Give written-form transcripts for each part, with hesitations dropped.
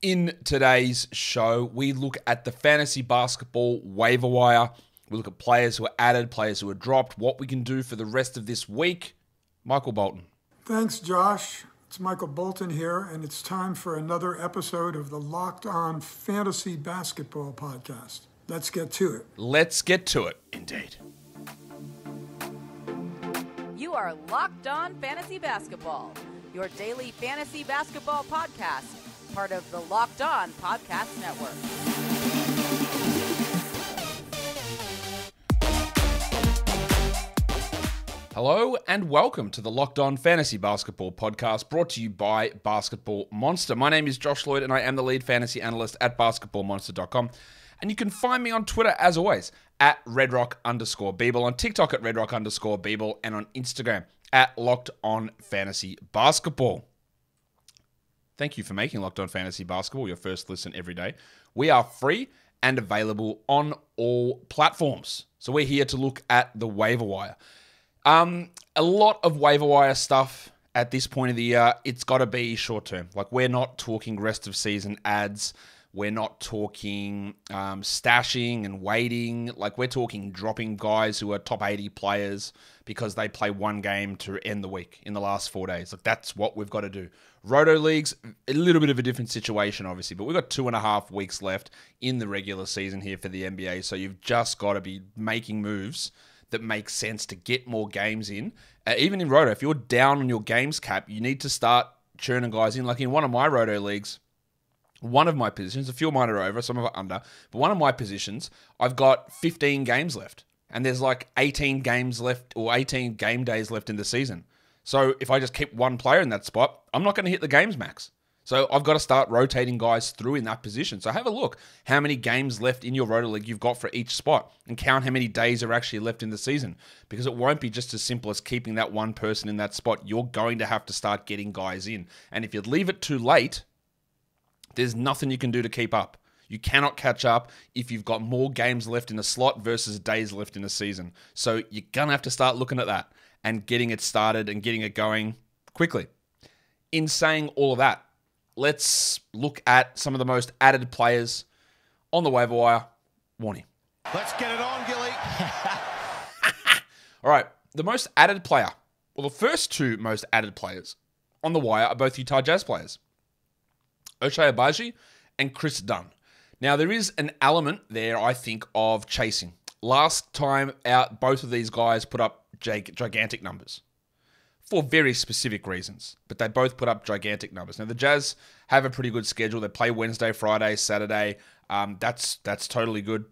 In today's show, we look at the fantasy basketball waiver wire. We look at players who are added, players who are dropped, what we can do for the rest of this week. Michael Bolton. Thanks, Josh. It's Michael Bolton here, and it's time for another episode of the Locked On Fantasy Basketball Podcast. Let's get to it. Let's get to it, indeed. You are Locked On Fantasy Basketball, your daily fantasy basketball podcast, part of the Locked On Podcast Network. Hello and welcome to the Locked On Fantasy Basketball Podcast, brought to you by Basketball Monster. My name is Josh Lloyd and I am the lead fantasy analyst at basketballmonster.com. And you can find me on Twitter, as always, at redrock_Beeble, on TikTok at redrock_Beeble, and on Instagram at Locked On Fantasy Basketball. Thank you for making Locked On Fantasy Basketball your first listen every day. We are free and available on all platforms. So we're here to look at the waiver wire. A lot of waiver wire stuff at this point of the year, it's got to be short term. Like, we're not talking rest of season ads. We're not talking stashing and waiting. Like, we're talking dropping guys who are top 80 players because they play one game to end the week in the last 4 days. Like, that's what we've got to do. Roto leagues, a little bit of a different situation, obviously, but we've got 2.5 weeks left in the regular season here for the NBA. So you've just got to be making moves that make sense to get more games in. Even in Roto, if you're down on your games cap, you need to start churning guys in. Like in one of my Roto leagues, one of my positions, a few of mine are over, some of are under, but one of my positions, I've got 15 games left. And there's like 18 games left, or 18 game days left in the season. So if I just keep one player in that spot, I'm not going to hit the games max. So I've got to start rotating guys through in that position. So have a look how many games left in your Roto League you've got for each spot and count how many days are actually left in the season, because it won't be just as simple as keeping that one person in that spot. You're going to have to start getting guys in. And if you leave it too late, there's nothing you can do to keep up. You cannot catch up if you've got more games left in a slot versus days left in a season. So you're going to have to start looking at that and getting it started and getting it going quickly. In saying all of that, let's look at some of the most added players on the waiver wire. Warning. Let's get it on, Gilly. All right, the most added player, well, the first two most added players on the wire are both Utah Jazz players, Ochai Agbaji and Chris Dunn. Now, there is an element there, I think, of chasing. Last time out, both of these guys put up gigantic numbers for very specific reasons, but they both put up gigantic numbers. Now, the Jazz have a pretty good schedule. They play Wednesday, Friday, Saturday. That's totally good.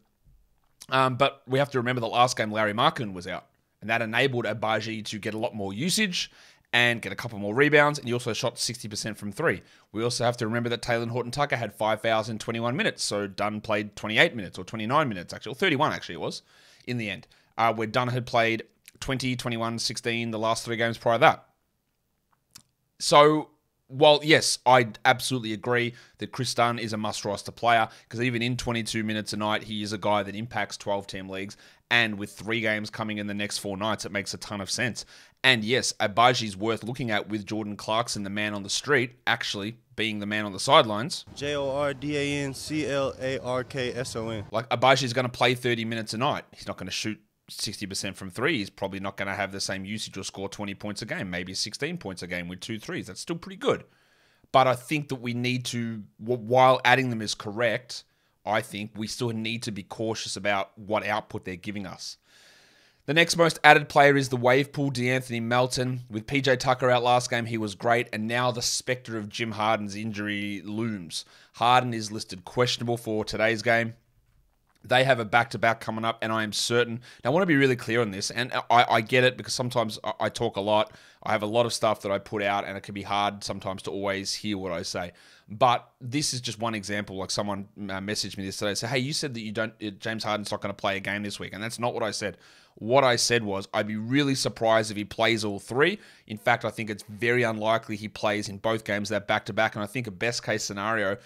But we have to remember the last game, Larry Markkinen was out, and that enabled Agbaji to get a lot more usage and get a couple more rebounds, and he also shot 60% from three. We also have to remember that Taylor Horton-Tucker had 5 fouls in 21 minutes, so Dunn played 28 minutes, or 29 minutes, actually, or 31, actually, it was, in the end, where Dunn had played 20, 21, 16, the last 3 games prior to that. So, while, yes, I absolutely agree that Chris Dunn is a must-roster player, because even in 22 minutes a night, he is a guy that impacts 12-team leagues, and with 3 games coming in the next 4 nights, it makes a ton of sense. And yes, Agbaji's worth looking at with Jordan Clarkson, the man on the street, actually being the man on the sidelines. JORDANCLARKSON. Like, Agbaji's going to play 30 minutes a night. He's not going to shoot 60% from 3. He's probably not going to have the same usage or score 20 points a game, maybe 16 points a game with 2 threes. That's still pretty good. But I think that we need to, while adding them is correct, I think we still need to be cautious about what output they're giving us. The next most added player is the wave pool, DeAnthony Melton. With PJ Tucker out last game, he was great, and now the specter of Jim Harden's injury looms. Harden is listed questionable for today's game. They have a back-to-back coming up, and I am certain. Now, I want to be really clear on this, and I get it because sometimes I talk a lot. I have a lot of stuff that I put out, and it can be hard sometimes to always hear what I say. But this is just one example. Like, someone messaged me this today, say, "Hey, you said that James Harden's not going to play a game this week," and that's not what I said. What I said was, I'd be really surprised if he plays all 3. In fact, I think it's very unlikely he plays in both games that back-to-back, and I think a best-case scenario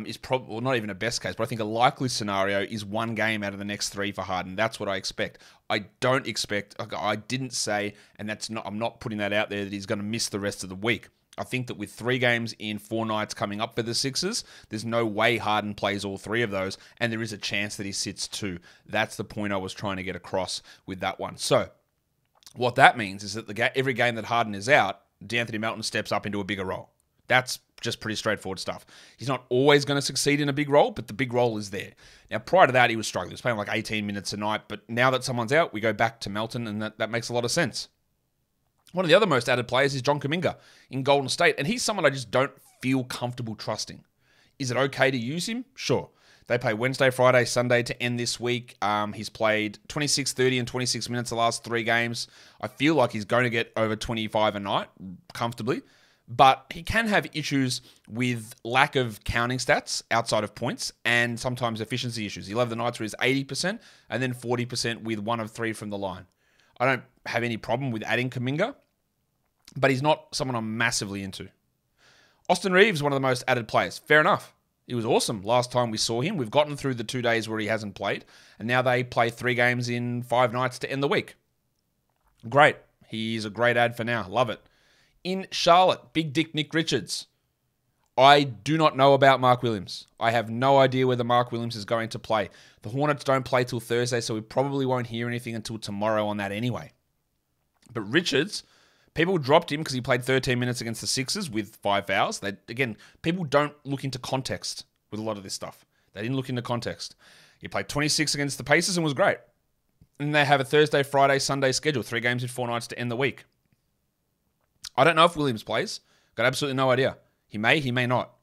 is probably, well, not even a best case, but I think a likely scenario is 1 game out of the next 3 for Harden. That's what I expect. I didn't say, and I'm not putting that out there, that he's going to miss the rest of the week. I think that with 3 games in 4 nights coming up for the Sixers, there's no way Harden plays all 3 of those, and there is a chance that he sits 2. That's the point I was trying to get across with that one. So, what that means is that every game that Harden is out, D'Anthony Melton steps up into a bigger role. That's just pretty straightforward stuff. He's not always going to succeed in a big role, but the big role is there. Now, prior to that, he was struggling. He was playing like 18 minutes a night, but now that someone's out, we go back to Melton, and that makes a lot of sense. One of the other most added players is John Kuminga in Golden State, and he's someone I just don't feel comfortable trusting. Is it okay to use him? Sure. They play Wednesday, Friday, Sunday to end this week. He's played 26, 30, and 26 minutes the last 3 games. I feel like he's going to get over 25 a night comfortably, but he can have issues with lack of counting stats outside of points and sometimes efficiency issues. He'll have the nights where he's 80% and then 40% with 1 of 3 from the line. I don't have any problem with adding Kuminga, but he's not someone I'm massively into. Austin Reeves, one of the most added players. Fair enough. He was awesome last time we saw him. We've gotten through the 2 days where he hasn't played, and now they play 3 games in 5 nights to end the week. Great. He's a great add for now. Love it. In Charlotte, Big Dick Nick Richards. I do not know about Mark Williams. I have no idea whether Mark Williams is going to play. The Hornets don't play till Thursday, so we probably won't hear anything until tomorrow on that anyway. But Richards, people dropped him because he played 13 minutes against the Sixers with 5 fouls. People don't look into context with a lot of this stuff. They didn't look into context. He played 26 against the Pacers and was great. And they have a Thursday, Friday, Sunday schedule. 3 games in 4 nights to end the week. I don't know if Williams plays. Got absolutely no idea. He may not.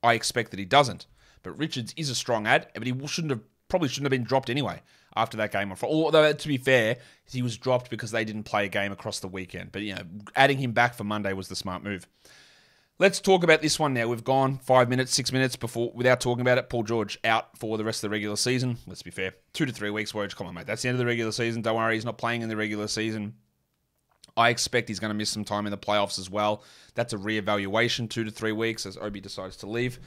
I expect that he doesn't. But Richards is a strong add, but he probably shouldn't have been dropped anyway after that game. Although, to be fair, he was dropped because they didn't play a game across the weekend. But, adding him back for Monday was the smart move. Let's talk about this one now. We've gone 5 minutes, 6 minutes before without talking about it. Paul George out for the rest of the regular season. Let's be fair. 2 to 3 weeks, Woj. Come on, mate. That's the end of the regular season. Don't worry, he's not playing in the regular season. I expect he's going to miss some time in the playoffs as well. That's a reevaluation, 2 to 3 weeks, as Obi decides to leave.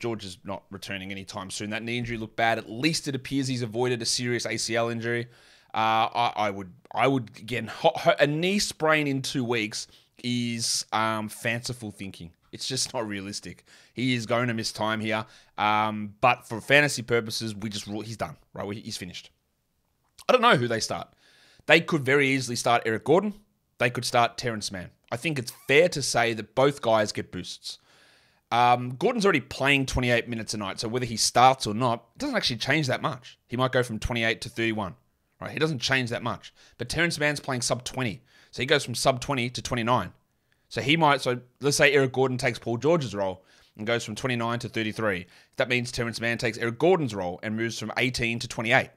George is not returning anytime soon. That knee injury looked bad. At least it appears he's avoided a serious ACL injury. I would again, a knee sprain in 2 weeks is fanciful thinking. It's just not realistic. He is going to miss time here. But for fantasy purposes, he's done. Right, he's finished. I don't know who they start. They could very easily start Eric Gordon. They could start Terrence Mann. I think it's fair to say that both guys get boosts. Gordon's already playing 28 minutes a night, so whether he starts or not, it doesn't actually change that much. He might go from 28 to 31. Right? He doesn't change that much. But Terrence Mann's playing sub 20. So he goes from sub 20 to 29. So let's say Eric Gordon takes Paul George's role and goes from 29 to 33. That means Terrence Mann takes Eric Gordon's role and moves from 18 to 28.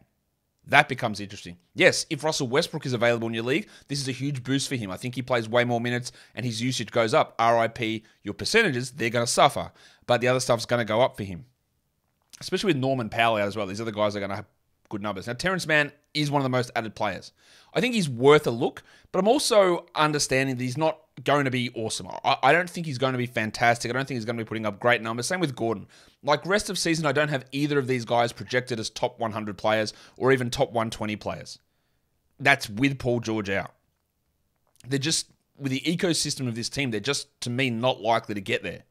That becomes interesting. Yes, if Russell Westbrook is available in your league, this is a huge boost for him. I think he plays way more minutes and his usage goes up. RIP, your percentages, they're going to suffer. But the other stuff's going to go up for him. Especially with Norman Powell out as well. These other guys are going to have good numbers. Now, Terrence Mann is one of the most added players. I think he's worth a look, but I'm also understanding that he's not going to be awesome. I don't think he's going to be fantastic. I don't think he's going to be putting up great numbers. Same with Gordon. Like rest of season, I don't have either of these guys projected as top 100 players or even top 120 players. That's with Paul George out. They're just, with the ecosystem of this team, they're just, to me, not likely to get there.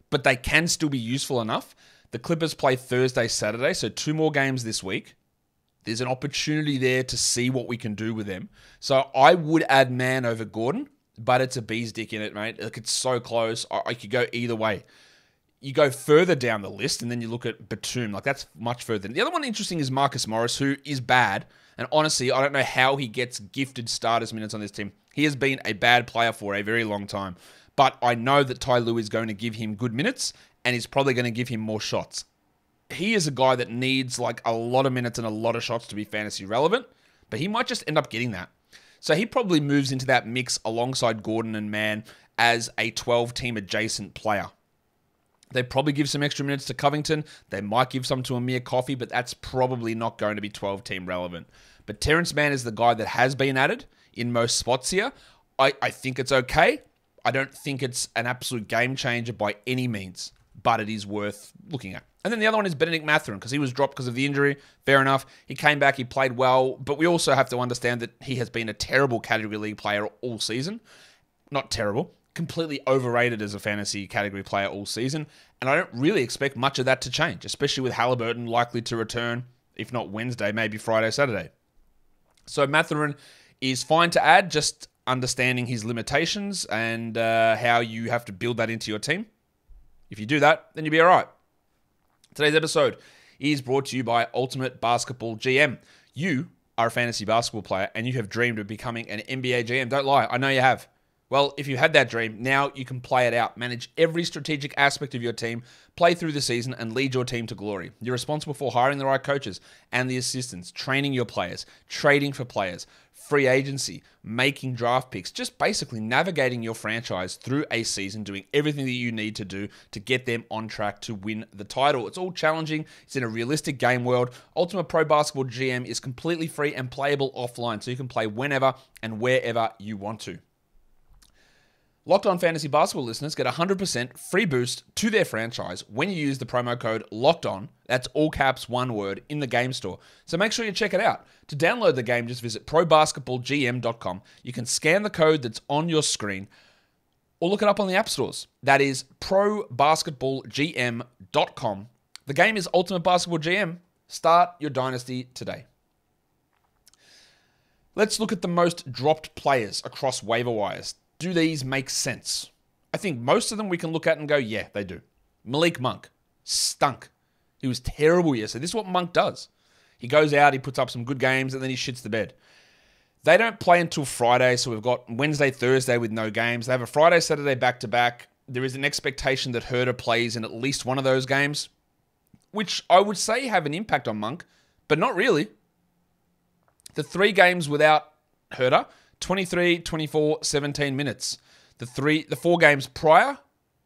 But they can still be useful enough. The Clippers play Thursday, Saturday, so 2 more games this week. There's an opportunity there to see what we can do with them. So I would add Mann over Gordon, but it's a bee's dick in it, mate. Like, it's so close. I could go either way. You go further down the list, and then you look at Batum. Like, that's much further. The other one interesting is Marcus Morris, who is bad. And honestly, I don't know how he gets gifted starters minutes on this team. He has been a bad player for a very long time. But I know that Ty Lue is going to give him good minutes, and he's probably going to give him more shots. He is a guy that needs like a lot of minutes and a lot of shots to be fantasy relevant, but he might just end up getting that. So he probably moves into that mix alongside Gordon and Mann as a 12-team adjacent player. They probably give some extra minutes to Covington. They might give some to Amir Coffey, but that's probably not going to be 12-team relevant. But Terrence Mann is the guy that has been added in most spots here. I think it's okay. I don't think it's an absolute game changer by any means, but it is worth looking at. And then the other one is Benedict Mathurin, because he was dropped because of the injury. Fair enough. He came back, he played well, but we also have to understand that he has been a terrible category league player all season. Not terrible, completely overrated as a fantasy category player all season, and I don't really expect much of that to change, especially with Halliburton likely to return, if not Wednesday, maybe Friday, Saturday. So Mathurin is fine to add, just understanding his limitations and how you have to build that into your team. If you do that, then you'll be all right. Today's episode is brought to you by Ultimate Basketball GM. You are a fantasy basketball player and you have dreamed of becoming an NBA GM. Don't lie, I know you have. Well, if you had that dream, now you can play it out, manage every strategic aspect of your team, play through the season, and lead your team to glory. You're responsible for hiring the right coaches and the assistants, training your players, trading for players, free agency, making draft picks, just basically navigating your franchise through a season, doing everything that you need to do to get them on track to win the title. It's all challenging. It's in a realistic game world. Ultimate Pro Basketball GM is completely free and playable offline, so you can play whenever and wherever you want to. Locked On Fantasy Basketball listeners get 100% free boost to their franchise when you use the promo code LOCKEDON, that's all caps, one word, in the game store. So make sure you check it out. To download the game, just visit probasketballgm.com. You can scan the code that's on your screen or look it up on the app stores. That is probasketballgm.com. The game is Ultimate Basketball GM. Start your dynasty today. Let's look at the most dropped players across waiver wires. Do these make sense? I think most of them we can look at and go, yeah, they do. Malik Monk stunk. He was terrible yesterday. This is what Monk does. He goes out, he puts up some good games, and then he shits the bed. They don't play until Friday, so we've got Wednesday, Thursday with no games. They have a Friday, Saturday back-to-back. There is an expectation that Herter plays in at least one of those games, which I would say have an impact on Monk, but not really. The 3 games without Herter, 23, 24, 17 minutes. The 4 games prior,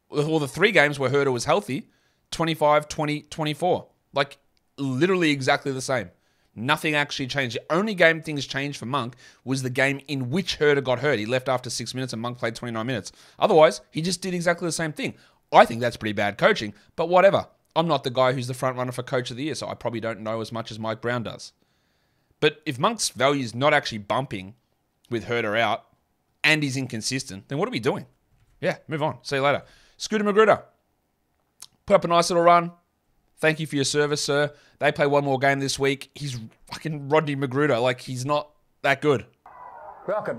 or the 3 games where Herter was healthy, 25, 20, 24. Like, literally exactly the same. Nothing actually changed. The only game things changed for Monk was the game in which Herter got hurt. He left after 6 minutes and Monk played 29 minutes. Otherwise, he just did exactly the same thing. I think that's pretty bad coaching, but whatever. I'm not the guy who's the front runner for Coach of the Year, so I probably don't know as much as Mike Brown does. But if Monk's value is not actually bumping with Herter out, and he's inconsistent, then what are we doing? Yeah, move on. See you later. Scooter Magruder, put up a nice little run. Thank you for your service, sir. They play one more game this week. He's fucking Rodney Magruder. Like, he's not that good. Rocket.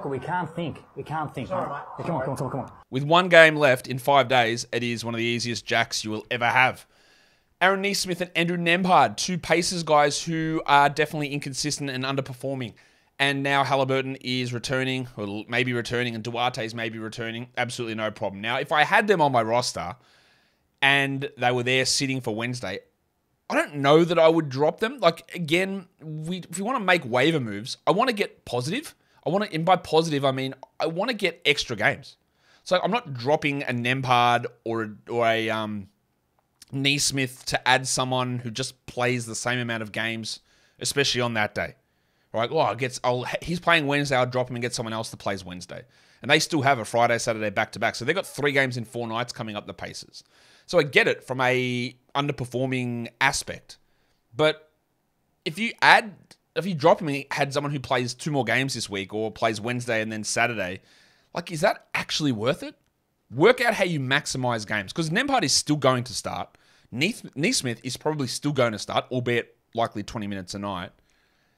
We can't think. Sorry, mate. Come on. With 1 game left in 5 days, it is one of the easiest jacks you will ever have. Aaron Neesmith and Andrew Nembhard, 2 Pacers guys who are definitely inconsistent and underperforming. And now Halliburton is returning, or maybe returning, and Duarte's maybe returning. Absolutely no problem. Now, if I had them on my roster and they were there sitting for Wednesday, I don't know that I would drop them. Like, again, if we want to make waiver moves, I want to get positive. And by positive, I mean, I want to get extra games. So I'm not dropping a Nembhard or a Neesmith to add someone who just plays the same amount of games, especially on that day. Right? He's playing Wednesday, I'll drop him and get someone else that plays Wednesday. And they still have a Friday, Saturday back-to-back. So they've got 3 games in 4 nights coming up the Pacers. So I get it from a underperforming aspect. But if you drop him and had someone who plays 2 more games this week or plays Wednesday and then Saturday, like, is that actually worth it? Work out how you maximize games. Because Nembhard is still going to start. Neesmith is probably still going to start, albeit likely 20 minutes a night.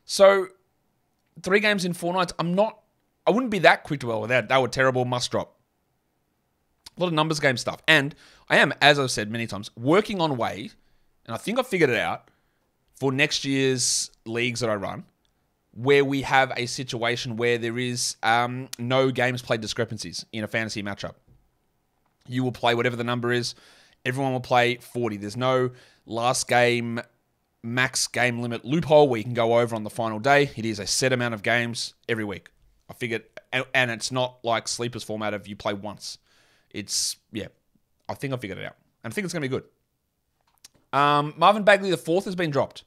So 3 games in 4 nights, I wouldn't be that quick to well with that. They were terrible, must drop. A lot of numbers game stuff. And I am, as I've said many times, working on ways, and I think I've figured it out, for next year's leagues that I run, where we have a situation where there is no games played discrepancies in a fantasy matchup. You will play whatever the number is. Everyone will play 40. There's no last game max game limit loophole where you can go over on the final day. It is a set amount of games every week. I figured, and it's not like Sleepers format of you play once. It's, yeah, I think I figured it out. And I think it's going to be good. Marvin Bagley IV has been dropped.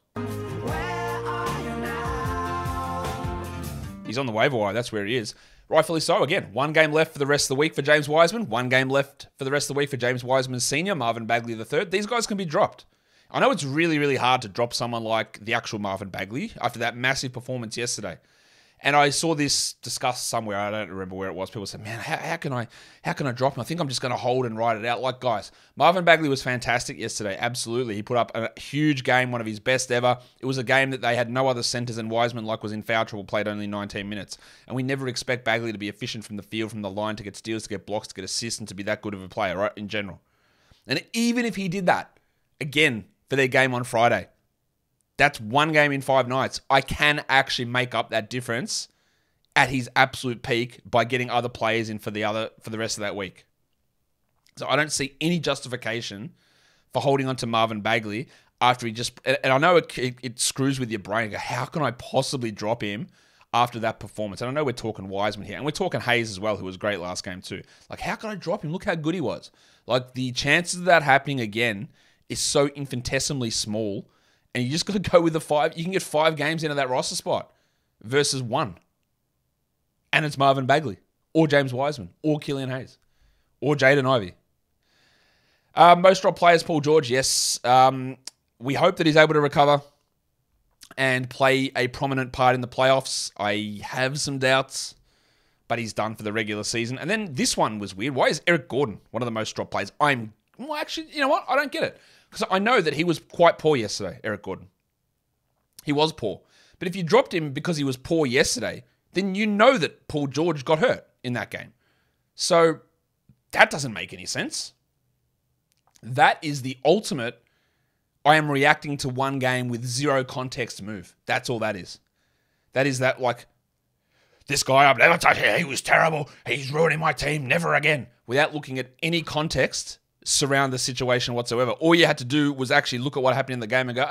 He's on the waiver wire. That's where he is. Rightfully so. Again, 1 game left for the rest of the week for James Wiseman. 1 game left for the rest of the week for James Wiseman Sr., Marvin Bagley III. These guys can be dropped. I know it's really, really hard to drop someone like the actual Marvin Bagley after that massive performance yesterday. And I saw this discussed somewhere. I don't remember where it was. People said, man, how can I drop him? I think I'm just going to hold and ride it out. Like, guys, Marvin Bagley was fantastic yesterday. Absolutely. He put up a huge game, one of his best ever. It was a game that they had no other centers, and Wiseman, like, was in foul trouble, played only 19 minutes. And we never expect Bagley to be efficient from the field, from the line, to get steals, to get blocks, to get assists, and to be that good of a player, right, in general. And even if he did that, again, for their game on Friday, that's one game in 5 nights. I can actually make up that difference at his absolute peak by getting other players in for the rest of that week. So I don't see any justification for holding on to Marvin Bagley after he just... And I know it screws with your brain. How can I possibly drop him after that performance? And I know we're talking Wiseman here, and we're talking Hayes as well, who was great last game too. Like, how can I drop him? Look how good he was. Like, the chances of that happening again is so infinitesimally small, and you just got to go with the 5. You can get 5 games into that roster spot versus 1. And it's Marvin Bagley, or James Wiseman, or Killian Hayes, or Jaden Ivey. Most dropped players, Paul George, yes. We hope that he's able to recover and play a prominent part in the playoffs. I have some doubts, but he's done for the regular season. And then this one was weird. Why is Eric Gordon one of the most dropped players? Actually, you know what? I don't get it. Because I know that he was quite poor yesterday, Eric Gordon. He was poor. But if you dropped him because he was poor yesterday, then you know that Paul George got hurt in that game. So that doesn't make any sense. That is the ultimate, I am reacting to one game with zero context move. That's all that is. That is that, like, this guy, I've never touched him, he was terrible, he's ruining my team, never again. Without looking at any context surround the situation whatsoever. All you had to do was actually look at what happened in the game and go,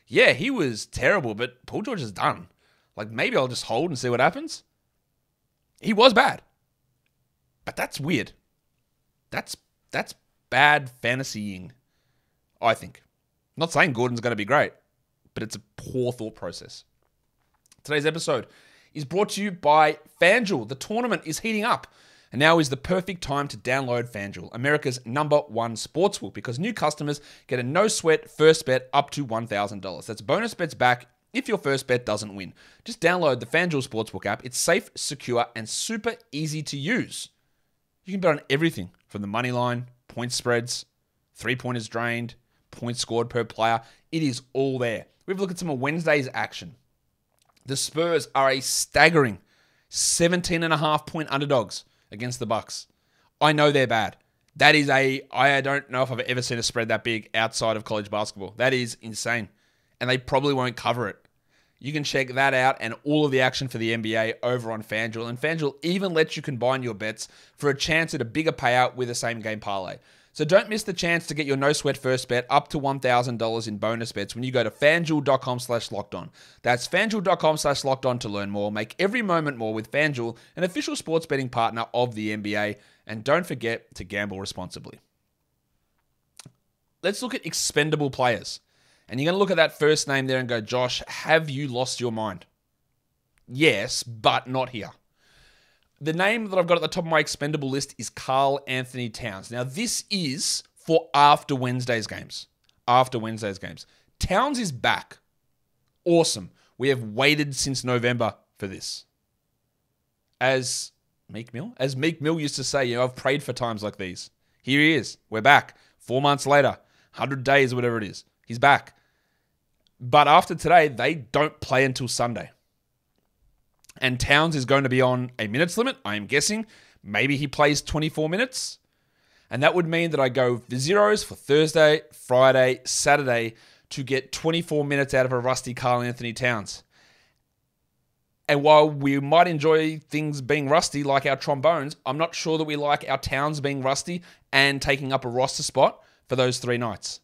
yeah, he was terrible, but Paul George is done. Like, maybe I'll just hold and see what happens. He was bad. But that's weird. That's bad fantasying, I think. I'm not saying Gordon's going to be great, but it's a poor thought process. Today's episode is brought to you by FanDuel. The tournament is heating up, and now is the perfect time to download FanDuel, America's #1 sportsbook, because new customers get a no-sweat first bet up to $1,000. That's bonus bets back if your first bet doesn't win. Just download the FanDuel Sportsbook app. It's safe, secure, and super easy to use. You can bet on everything from the money line, point spreads, three-pointers drained, points scored per player. It is all there. We've looked at some of Wednesday's action. The Spurs are a staggering 17.5-point underdogs against the Bucks. I know they're bad. That is I don't know if I've ever seen a spread that big outside of college basketball. That is insane. And they probably won't cover it. You can check that out and all of the action for the NBA over on FanDuel. And FanDuel even lets you combine your bets for a chance at a bigger payout with a same-game parlay. So don't miss the chance to get your no-sweat first bet up to $1,000 in bonus bets when you go to FanDuel.com/lockedon. That's FanDuel.com/lockedon to learn more. Make every moment more with FanDuel, an official sports betting partner of the NBA. And don't forget to gamble responsibly. Let's look at expendable players. And you're going to look at that first name there and go, Josh, have you lost your mind? Yes, but not here. The name that I've got at the top of my expendable list is Karl Anthony Towns. Now, this is for after Wednesday's games. After Wednesday's games. Towns is back. Awesome. We have waited since November for this. As Meek Mill used to say, I've prayed for times like these. Here he is. We're back. 4 months later. 100 days or whatever it is. He's back. But after today, they don't play until Sunday. And Towns is going to be on a minutes limit, I am guessing. Maybe he plays 24 minutes. And that would mean that I go for zeros for Thursday, Friday, Saturday to get 24 minutes out of a rusty Karl Anthony Towns. And while we might enjoy things being rusty like our trombones, I'm not sure that we like our Towns being rusty and taking up a roster spot for those 3 nights.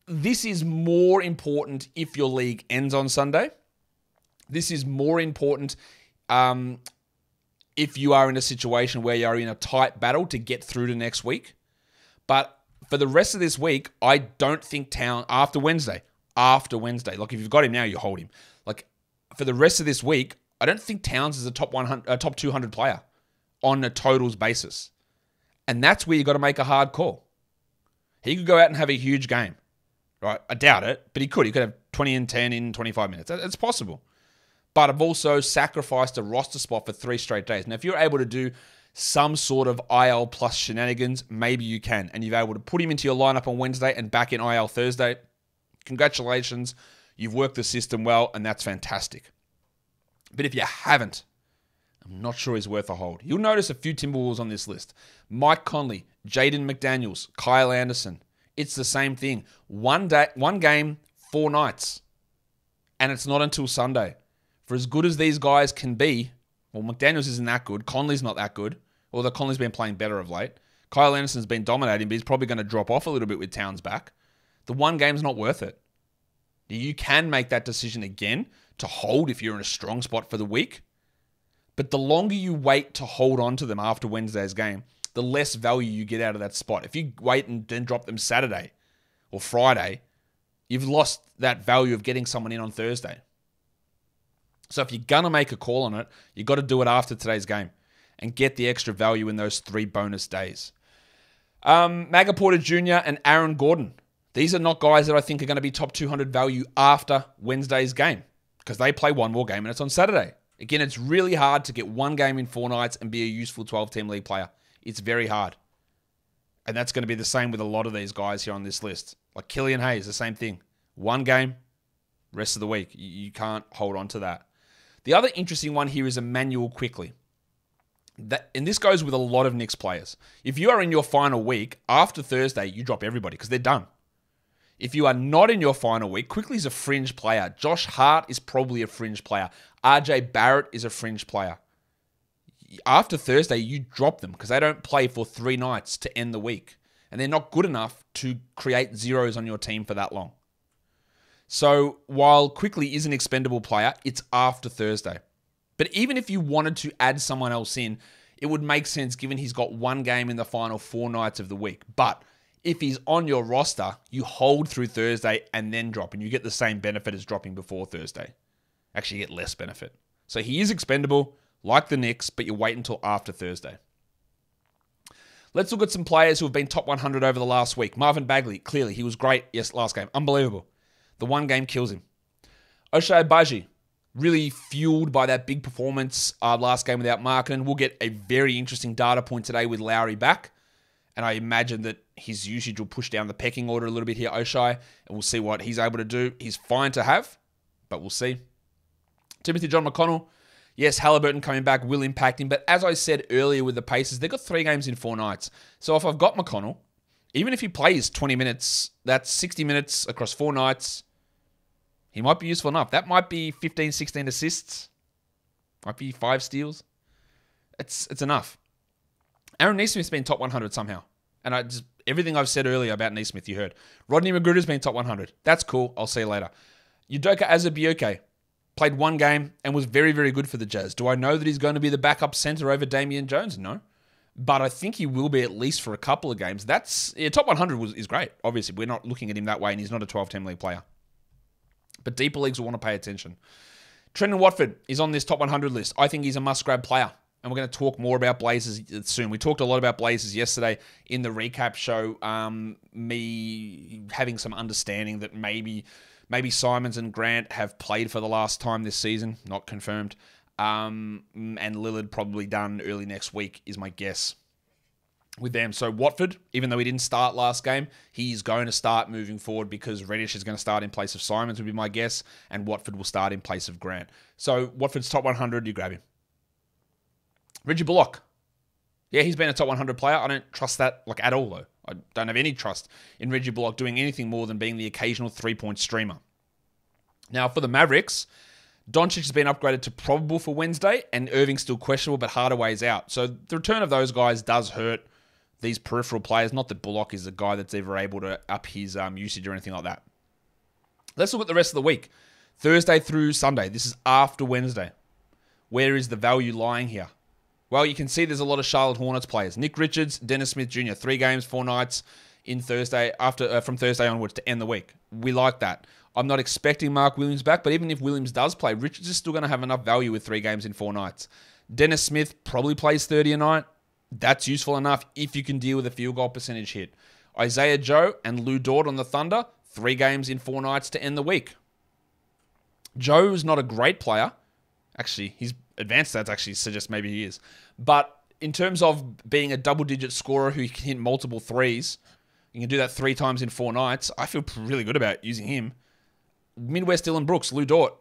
This is more important if your league ends on Sunday. This is more important if you are in a situation where you are in a tight battle to get through to next week. But for the rest of this week, I don't think Towns, after Wednesday, like if you've got him now, you hold him. Like for the rest of this week, I don't think Towns is a top 200 player on a totals basis. And that's where you got to make a hard call. He could go out and have a huge game. Right, I doubt it, but he could. He could have 20 and 10 in 25 minutes. It's possible. but I've also sacrificed a roster spot for 3 straight days. Now, if you're able to do some sort of IL plus shenanigans, maybe you can, and you're able to put him into your lineup on Wednesday and back in IL Thursday, congratulations. You've worked the system well, and that's fantastic. But if you haven't, I'm not sure he's worth a hold. You'll notice a few Timberwolves on this list. Mike Conley, Jaden McDaniels, Kyle Anderson. It's the same thing. One game, 4 nights. And it's not until Sunday. For as good as these guys can be, well, McDaniels isn't that good. Conley's not that good. Although Conley's been playing better of late. Kyle Anderson's been dominating, but he's probably going to drop off a little bit with Towns back. The one game's not worth it. You can make that decision again to hold if you're in a strong spot for the week. But the longer you wait to hold on to them after Wednesday's game, the less value you get out of that spot. If you wait and then drop them Saturday or Friday, you've lost that value of getting someone in on Thursday. So if you're going to make a call on it, you've got to do it after today's game and get the extra value in those 3 bonus days. Maga Porter Jr. and Aaron Gordon. These are not guys that I think are going to be top 200 value after Wednesday's game because they play one more game and it's on Saturday. Again, it's really hard to get one game in 4 nights and be a useful 12-team league player. It's very hard. And that's going to be the same with a lot of these guys here on this list. Like Killian Hayes, the same thing. One game, rest of the week. You can't hold on to that. The other interesting one here is Emmanuel Quickly. And this goes with a lot of Knicks players. If you are in your final week, after Thursday, you drop everybody because they're done. If you are not in your final week, Quickly's a fringe player. Josh Hart is probably a fringe player. RJ Barrett is a fringe player. After Thursday, you drop them because they don't play for 3 nights to end the week. And they're not good enough to create zeros on your team for that long. So while Quickly is an expendable player, it's after Thursday. But even if you wanted to add someone else in, it would make sense given he's got 1 game in the final 4 nights of the week. But if he's on your roster, you hold through Thursday and then drop, and you get the same benefit as dropping before Thursday. Actually, you get less benefit. So he is expendable, like the Knicks, but you wait until after Thursday. Let's look at some players who have been top 100 over the last week. Marvin Bagley, clearly, he was great, yes, last game. Unbelievable. The 1 game kills him. Ochai Agbaji, really fueled by that big performance last game without Markkanen. We'll get a very interesting data point today with Lowry back. And I imagine that his usage will push down the pecking order a little bit here, Ochai. And we'll see what he's able to do. He's fine to have, but we'll see. Timothy John McConnell. Yes, Halliburton coming back will impact him. But as I said earlier with the Pacers, they've got 3 games in 4 nights. So if I've got McConnell, even if he plays 20 minutes, that's 60 minutes across 4 nights. He might be useful enough. That might be 15, 16 assists. Might be 5 steals. It's enough. Aaron Neesmith's been top 100 somehow. And everything I've said earlier about Neesmith, you heard. Rodney Magruder's been top 100. That's cool. I'll see you later. Udoka Azubuike played 1 game and was very, very good for the Jazz. Do I know that he's going to be the backup center over Damian Jones? No. But I think he will be at least for a couple of games. Top 100 is great. Obviously, we're not looking at him that way, and he's not a 12-team league player. But deeper leagues will want to pay attention. Trendon Watford is on this top 100 list. I think he's a must-grab player. And we're going to talk more about Blazers soon. We talked a lot about Blazers yesterday in the recap show. Me having some understanding that maybe Simons and Grant have played for the last time this season. Not confirmed. And Lillard probably done early next week is my guess with them. So Watford, even though he didn't start last game, he's going to start moving forward because Reddish is going to start in place of Simons would be my guess. And Watford will start in place of Grant. So Watford's top 100, you grab him. Reggie Bullock. Yeah, he's been a top 100 player. I don't trust that at all, though. I don't have any trust in Reggie Bullock doing anything more than being the occasional 3-point streamer. Now, for the Mavericks, Doncic has been upgraded to probable for Wednesday, and Irving's still questionable, but Hardaway's out. So the return of those guys does hurt these peripheral players. Not that Bullock is a guy that's ever able to up his usage or anything like that. Let's look at the rest of the week. Thursday through Sunday. This is after Wednesday. Where is the value lying here? Well, you can see there's a lot of Charlotte Hornets players. Nick Richards, Dennis Smith Jr., 3 games, 4 nights in Thursday from Thursday onwards to end the week. We like that. I'm not expecting Mark Williams back, but even if Williams does play, Richards is still going to have enough value with 3 games in 4 nights. Dennis Smith probably plays 30 a night. That's useful enough if you can deal with a field goal percentage hit. Isaiah Joe and Lou Dort on the Thunder, 3 games in 4 nights to end the week. Joe is not a great player, Actually, his advanced stats actually suggest maybe he is. But in terms of being a double-digit scorer who can hit multiple threes, you can do that 3 times in 4 nights, I feel really good about using him. Midwest Dylan Brooks, Lou Dort.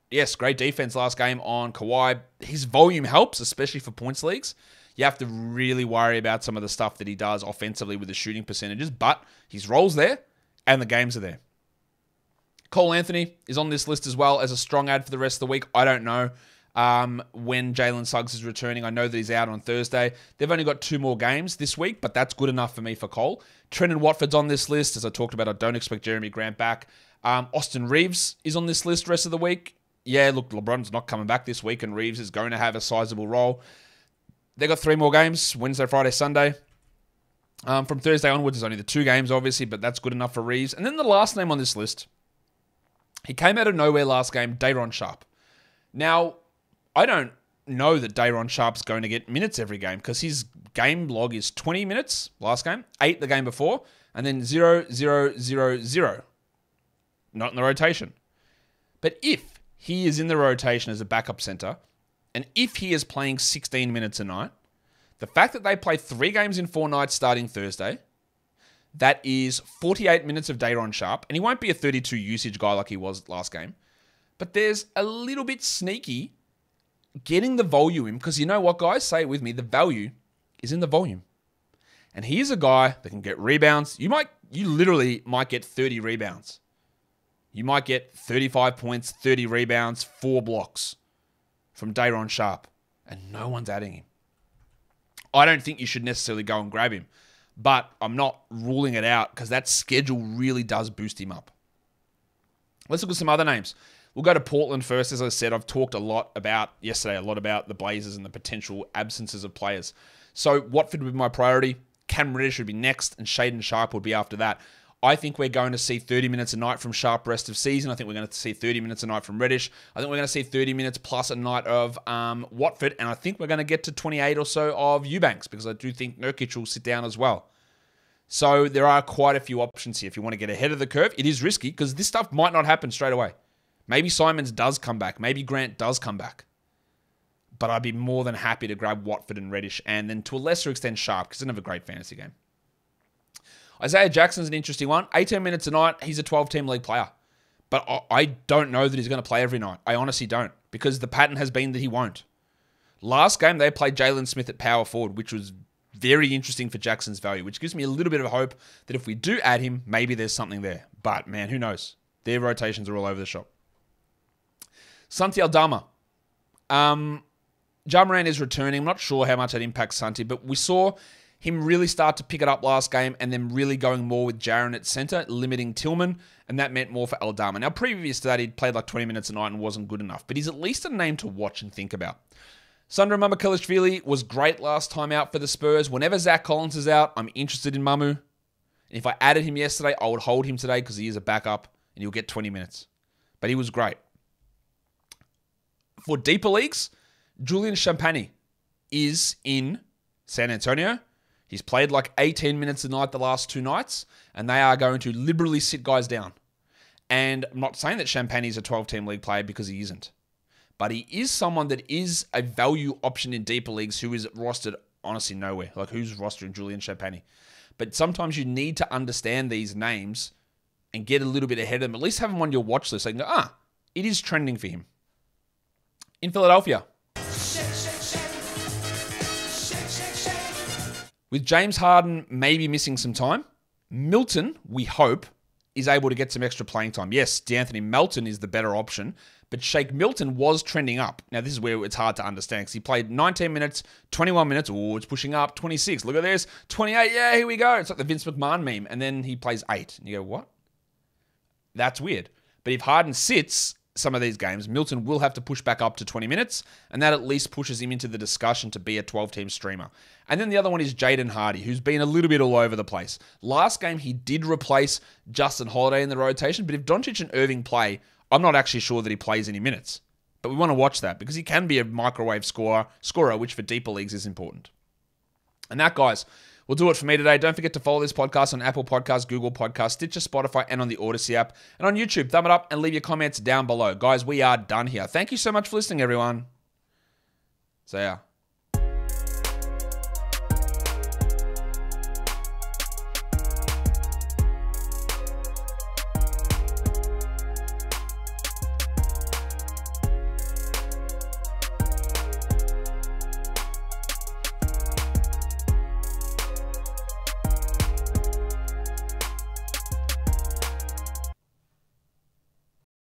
Yes, great defense last game on Kawhi. His volume helps, especially for points leagues. You have to really worry about some of the stuff that he does offensively with the shooting percentages, but his role's there and the games are there. Cole Anthony is on this list as well as a strong ad for the rest of the week. I don't know when Jalen Suggs is returning. I know that he's out on Thursday. They've only got 2 more games this week, but that's good enough for me for Cole. Trenton Watford's on this list. As I talked about, I don't expect Jeremy Grant back. Austin Reeves is on this list rest of the week. Yeah, look, LeBron's not coming back this week, and Reeves is going to have a sizable role. They got 3 more games, Wednesday, Friday, Sunday. From Thursday onwards, there's only the 2 games, obviously, but that's good enough for Reeves. And then the last name on this list, he came out of nowhere last game, Day'Ron Sharpe. Now, I don't know that Day'Ron Sharpe's going to get minutes every game because his game log is 20 minutes last game, 8 the game before, and then 0, 0, 0, 0. Not in the rotation. But if he is in the rotation as a backup center, and if he is playing 16 minutes a night, the fact that they play 3 games in 4 nights starting Thursday, that is 48 minutes of Day'Ron Sharpe, and he won't be a 32 usage guy like he was last game, but there's a little bit sneaky getting the volume in, because you know what, guys? Say it with me. The value is in the volume. And he's a guy that can get rebounds. You literally might get 30 rebounds. You might get 35 points, 30 rebounds, 4 blocks from Day'Ron Sharpe, and no one's adding him. I don't think you should necessarily go and grab him, but I'm not ruling it out because that schedule really does boost him up. Let's look at some other names. We'll go to Portland first. As I said, I've talked a lot about the Blazers and the potential absences of players. So Watford would be my priority. Cam Reddish would be next, and Shaedon Sharpe would be after that. I think we're going to see 30 minutes a night from Sharpe rest of season. I think we're going to see 30 minutes a night from Reddish. I think we're going to see 30 minutes plus a night of Watford, and I think we're going to get to 28 or so of Eubanks, because I do think Nurkic will sit down as well. So there are quite a few options here if you want to get ahead of the curve. It is risky because this stuff might not happen straight away. Maybe Simons does come back. Maybe Grant does come back. But I'd be more than happy to grab Watford and Reddish, and then to a lesser extent Sharpe, because he doesn't have a great fantasy game. Isaiah Jackson's an interesting one. 18 minutes a night. He's a 12-team league player. But I don't know that he's going to play every night. I honestly don't, because the pattern has been that he won't. Last game, they played Jalen Smith at power forward, which was very interesting for Jackson's value, which gives me a little bit of hope that if we do add him, maybe there's something there. But, man, who knows? Their rotations are all over the shop. Santi Aldama. Ja Morant is returning. I'm not sure how much that impacts Santi, but we saw him really start to pick it up last game and then really going more with Jaren at center, limiting Tillman, and that meant more for Aldama. Now, previous to that, he'd played like 20 minutes a night and wasn't good enough, but he's at least a name to watch and think about. Sandro Mamukelashvili was great last time out for the Spurs. Whenever Zach Collins is out, I'm interested in Mamu. And if I added him yesterday, I would hold him today because he is a backup and he'll get 20 minutes. But he was great. For deeper leagues, Julian Champagny is in San Antonio. He's played like 18 minutes a night the last 2 nights, and they are going to liberally sit guys down. And I'm not saying that Champagny's a 12-team league player because he isn't. But he is someone that is a value option in deeper leagues who is rostered honestly nowhere. Like, who's rostering Julian Champagny? But sometimes you need to understand these names and get a little bit ahead of them. At least have them on your watch list so you can go, it is trending for him. In Philadelphia, with James Harden maybe missing some time, Milton, we hope, is able to get some extra playing time. Yes, DeAnthony Melton is the better option, but Shake Milton was trending up. Now, this is where it's hard to understand because he played 19 minutes, 21 minutes. Oh, it's pushing up. 26. Look at this. 28. Yeah, here we go. It's like the Vince McMahon meme. And then he plays 8. And you go, what? That's weird. But if Harden sits some of these games, Milton will have to push back up to 20 minutes, and that at least pushes him into the discussion to be a 12-team streamer. And then the other one is Jaden Hardy, who's been a little bit all over the place. Last game, he did replace Justin Holiday in the rotation, but if Doncic and Irving play, I'm not actually sure that he plays any minutes. But we want to watch that because he can be a microwave scorer, which for deeper leagues is important. And that, guys, will do it for me today. Don't forget to follow this podcast on Apple Podcasts, Google Podcasts, Stitcher, Spotify, and on the Odyssey app. And on YouTube, thumb it up and leave your comments down below. Guys, we are done here. Thank you so much for listening, everyone. See ya.